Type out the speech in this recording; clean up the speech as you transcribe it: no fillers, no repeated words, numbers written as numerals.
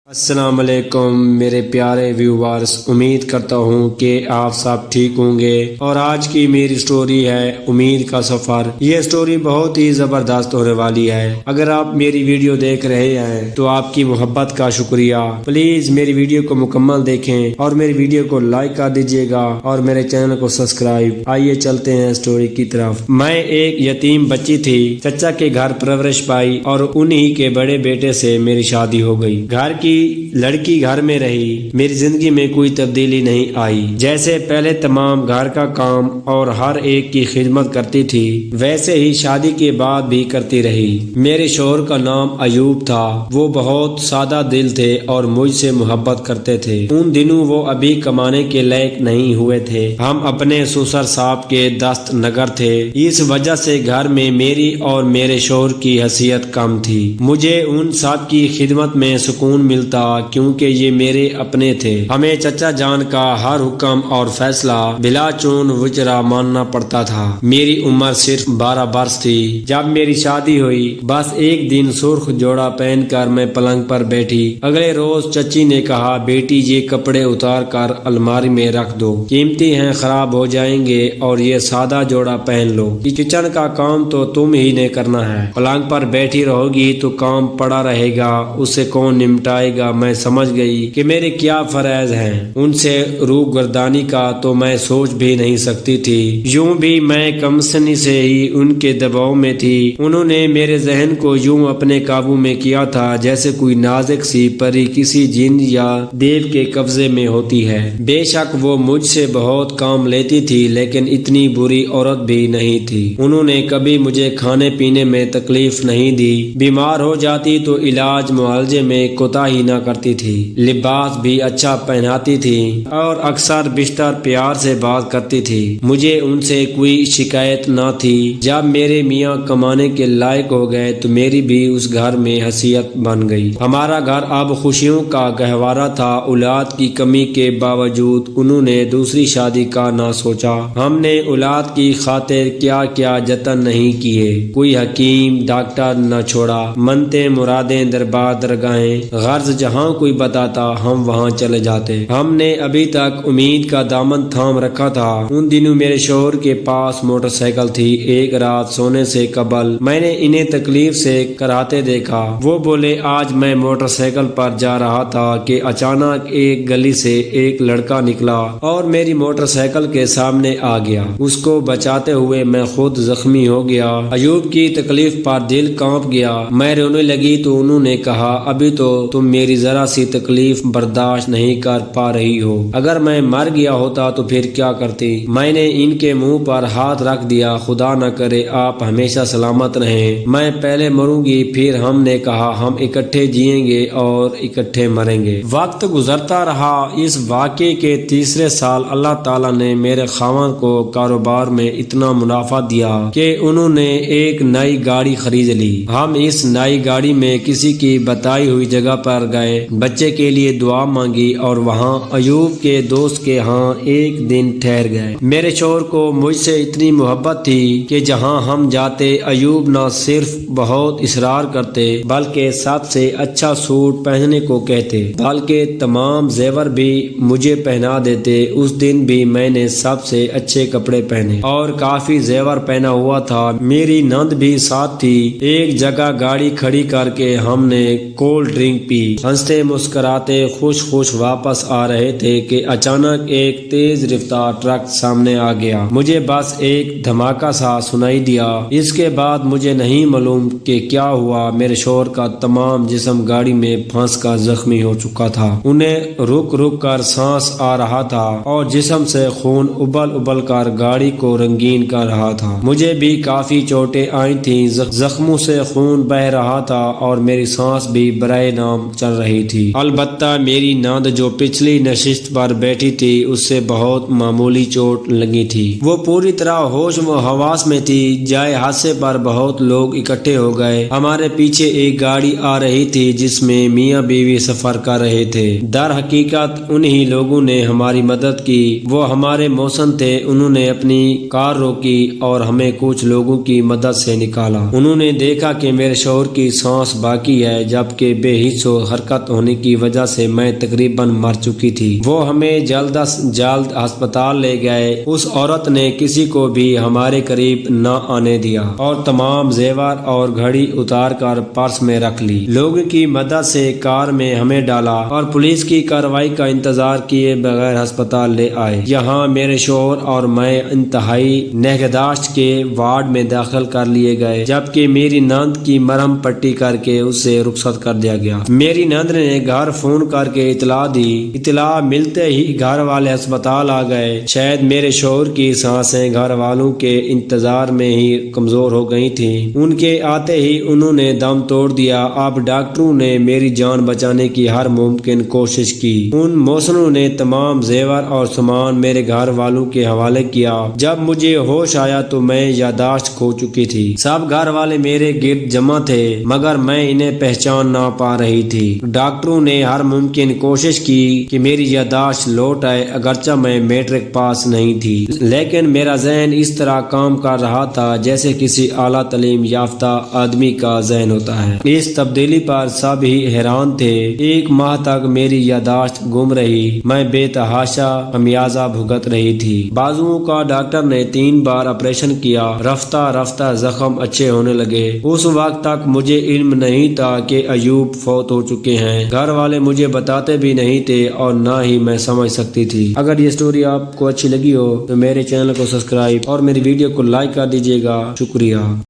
السلام علیکم میرے پیارے ویورز، امید کرتا ہوں کہ آپ سب ٹھیک ہوں گے۔ اور آج کی میری سٹوری ہے امید کا سفر۔ یہ سٹوری بہت ہی زبردست ہونے والی ہے۔ اگر آپ میری ویڈیو دیکھ رہے ہیں تو آپ کی محبت کا شکریہ۔ پلیز میری ویڈیو کو مکمل دیکھیں اور میری ویڈیو کو لائک کر دیجیے گا اور میرے چینل کو سبسکرائب۔ آئیے چلتے ہیں سٹوری کی طرف۔ میں ایک یتیم بچی تھی، چچا کے گھر پرورش پائی اور انہی کے بڑے بیٹے سے میری شادی ہو گئی۔ گھر کی لڑکی گھر میں رہی، میری زندگی میں کوئی تبدیلی نہیں آئی۔ جیسے پہلے تمام گھر کا کام اور ہر ایک کی خدمت کرتی تھی، ویسے ہی شادی کے بعد بھی کرتی رہی۔ میرے شوہر کا نام ایوب تھا۔ وہ بہت سادہ دل تھے اور مجھ سے محبت کرتے تھے۔ ان دنوں وہ ابھی کمانے کے لائق نہیں ہوئے تھے۔ ہم اپنے سسر صاحب کے دست نگر تھے، اس وجہ سے گھر میں میری اور میرے شوہر کی حیثیت کم تھی۔ مجھے ان سب کی خدمت میں سکون ملتا کیونکہ یہ میرے اپنے تھے۔ ہمیں چچا جان کا ہر حکم اور فیصلہ بلا چون وچرا ماننا پڑتا تھا۔ میری عمر صرف 12 برس تھی جب میری شادی ہوئی۔ بس ایک دن سرخ جوڑا پہن کر میں پلنگ پر بیٹھی۔ اگلے روز چچی نے کہا، بیٹی یہ کپڑے اتار کر الماری میں رکھ دو، قیمتی ہیں، خراب ہو جائیں گے، اور یہ سادہ جوڑا پہن لو۔ کچن کا کام تو تم ہی نے کرنا ہے، پلنگ پر بیٹھی رہو گی تو کام پڑا رہے گا، اسے کون نمٹائے گا۔ میں سمجھ گئی کہ میرے کیا فرائض ہیں۔ ان سے روح گردانی کا تو میں سوچ بھی نہیں سکتی تھی۔ یوں بھی میں کم سنی سے ہی ان کے دباؤ میں تھی۔ انہوں نے میرے ذہن کو یوں اپنے قابو میں کیا تھا جیسے کوئی نازک سی پری کسی جن یا دیو کے قبضے میں ہوتی ہے۔ بے شک وہ مجھ سے بہت کام لیتی تھی، لیکن اتنی بری عورت بھی نہیں تھی۔ انہوں نے کبھی مجھے کھانے پینے میں تکلیف نہیں دی۔ بیمار ہو جاتی تو علاج معالجے میں کوتاہی نہ کرتی تھی۔ لباس بھی اچھا پہناتی تھی اور اکثر بیشتر پیار سے بات کرتی تھی۔ مجھے ان سے کوئی شکایت نہ تھی۔ جب میرے میاں کمانے کے لائق ہو گئے تو میری بھی اس گھر میں حیثیت بن گئی۔ ہمارا گھر اب خوشیوں کا گہوارہ تھا۔ اولاد کی کمی کے باوجود انہوں نے دوسری شادی کا نہ سوچا۔ ہم نے اولاد کی خاطر کیا کیا جتن نہیں کیے، کوئی حکیم ڈاکٹر نہ چھوڑا۔ منتیں مرادیں دربار درگاہیں، غرض جہاں کوئی بتاتا ہم وہاں چلے جاتے۔ ہم نے ابھی تک امید کا دامن تھام رکھا تھا۔ ان دنوں میرے شوہر کے پاس موٹر سائیکل تھی۔ ایک رات سونے سے قبل میں نے انہیں تکلیف سے کراتے دیکھا۔ وہ بولے، آج میں موٹر سائیکل پر جا رہا تھا کہ اچانک ایک گلی سے ایک لڑکا نکلا اور میری موٹر سائیکل کے سامنے آ گیا۔ اس کو بچاتے ہوئے میں خود زخمی ہو گیا۔ ایوب کی تکلیف پر دل کانپ گیا۔ میں رونے لگی تو انہوں نے کہا، ابھی تو تم میری ذرا سی تکلیف برداشت نہیں کر پا رہی ہو، اگر میں مر گیا ہوتا تو پھر کیا کرتی؟ میں نے ان کے منہ پر ہاتھ رکھ دیا، خدا نہ کرے آپ ہمیشہ سلامت رہیں، میں پہلے مروں گی۔ پھر ہم نے کہا، ہم اکٹھے جئیں گے اور اکٹھے مریں گے۔ وقت گزرتا رہا۔ اس واقعے کے تیسرے سال اللہ تعالیٰ نے میرے خاوند کو کاروبار میں اتنا منافع دیا کہ انہوں نے ایک نئی گاڑی خرید لی۔ ہم اس نئی گاڑی میں کسی کی بتائی ہوئی جگہ پر گئے، بچے کے لیے دعا مانگی اور وہاں ایوب کے دوست کے ہاں ایک دن ٹھہر گئے۔ میرے شوہر کو مجھ سے اتنی محبت تھی کہ جہاں ہم جاتے ایوب نہ صرف بہت اصرار کرتے بلکہ سب سے اچھا سوٹ پہننے کو کہتے، بلکہ تمام زیور بھی مجھے پہنا دیتے۔ اس دن بھی میں نے سب سے اچھے کپڑے پہنے اور کافی زیور پہنا ہوا تھا۔ میری نند بھی ساتھ تھی۔ ایک جگہ گاڑی کھڑی کر کے ہم نے کولڈ ڈرنک پی، ہنستے مسکراتے خوش واپس آ رہے تھے کہ اچانک ایک تیز رفتار ٹرک سامنے آ گیا۔ مجھے بس ایک دھماکہ سا سنائی دیا۔ اس کے بعد مجھے نہیں معلوم کہ کیا ہوا۔ میرے شوہر کا تمام جسم گاڑی میں پھنس کر زخمی ہو چکا تھا۔ انہیں رک کر سانس آ رہا تھا اور جسم سے خون ابل کر گاڑی کو رنگین کر رہا تھا۔ مجھے بھی کافی چوٹیں آئی تھیں، زخموں سے خون بہ رہا تھا اور میری سانس بھی برائے نام چل رہی تھی۔ البتہ میری ناند جو پچھلی نشست پر بیٹھی تھی اس سے بہت معمولی چوٹ لگی تھی۔ وہ پوری طرح ہوش و حواس میں تھی۔ جائے حادثے پر بہت لوگ اکٹھے ہو گئے۔ ہمارے پیچھے ایک گاڑی آ رہی تھی جس میں میاں بیوی سفر کر رہے تھے۔ در حقیقت انہی لوگوں نے ہماری مدد کی۔ وہ ہمارے موسن تھے۔ انہوں نے اپنی کار روکی اور ہمیں کچھ لوگوں کی مدد سے نکالا۔ انہوں نے دیکھا کہ میرے شوہر کی سانس باقی ہے جبکہ بے حس و حرکت ہونے کی وجہ سے میں تقریباً مر چکی تھی۔ وہ ہمیں جلد از جلد ہسپتال لے گئے۔ اس عورت نے کسی کو بھی ہمارے قریب نہ آنے دیا اور تمام زیور اور گھڑی اتار کر پرس میں رکھ لی۔ لوگوں کی مدد سے کار میں ہمیں ڈالا اور پولیس کی کارروائی کا انتظار کیے بغیر ہسپتال لے آئے۔ یہاں میرے شوہر اور میں انتہائی نگہداشت کے وارڈ میں داخل کر لیے گئے، جبکہ میری نند کی مرہم پٹی کر کے اسے رخصت کر دیا گیا۔ میری نند نے گھر فون کر کے اطلاع دی۔ اطلاع ملتے ہی گھر والے ہسپتال آ گئے۔ شاید میرے شوہر کی سانسیں گھر والوں کے انتظار میں ہی کمزور ہو گئی تھیں۔ ان کے آتے ہی انہوں نے دم توڑ دیا۔ اب ڈاکٹروں نے میری جان بچانے کی ہر ممکن کوشش کی۔ ان موسنوں نے تمام زیور اور سامان میرے گھر والوں کے حوالے کیا۔ جب مجھے ہوش آیا تو میں یادداشت کھو چکی تھی۔ سب گھر والے میرے گرد جمع تھے مگر میں انہیں پہچان نہ پا رہی تھی۔ ڈاکٹروں نے ہر ممکن کوشش کی کہ میری یادداشت لوٹ آئے، اگرچہ میں میٹرک پاس نہیں تھی، لیکن میرا ذہن اس طرح کام کر رہا تھا جیسے کسی اعلیٰ تعلیم یافتہ آدمی کا ذہن ہوتا ہے۔ اس تبدیلی پر سب ہی حیران تھے۔ ایک ماہ تک میری یادداشت گم رہی۔ میں بے تحاشا خمیازہ بھگت رہی تھی۔ بازوؤں کا ڈاکٹر نے 3 بار آپریشن کیا۔ رفتہ رفتہ زخم اچھے ہونے لگے۔ اس وقت تک مجھے علم نہیں تھا کہ ایوب فوت ہو چکے ہیں۔ گھر والے مجھے بتاتے بھی نہیں تھے اور نہ ہی میں سمجھ سکتی تھی۔ اگر یہ سٹوری آپ کو اچھی لگی ہو تو میرے چینل کو سبسکرائب اور میری ویڈیو کو لائک کر دیجیے گا۔ شکریہ۔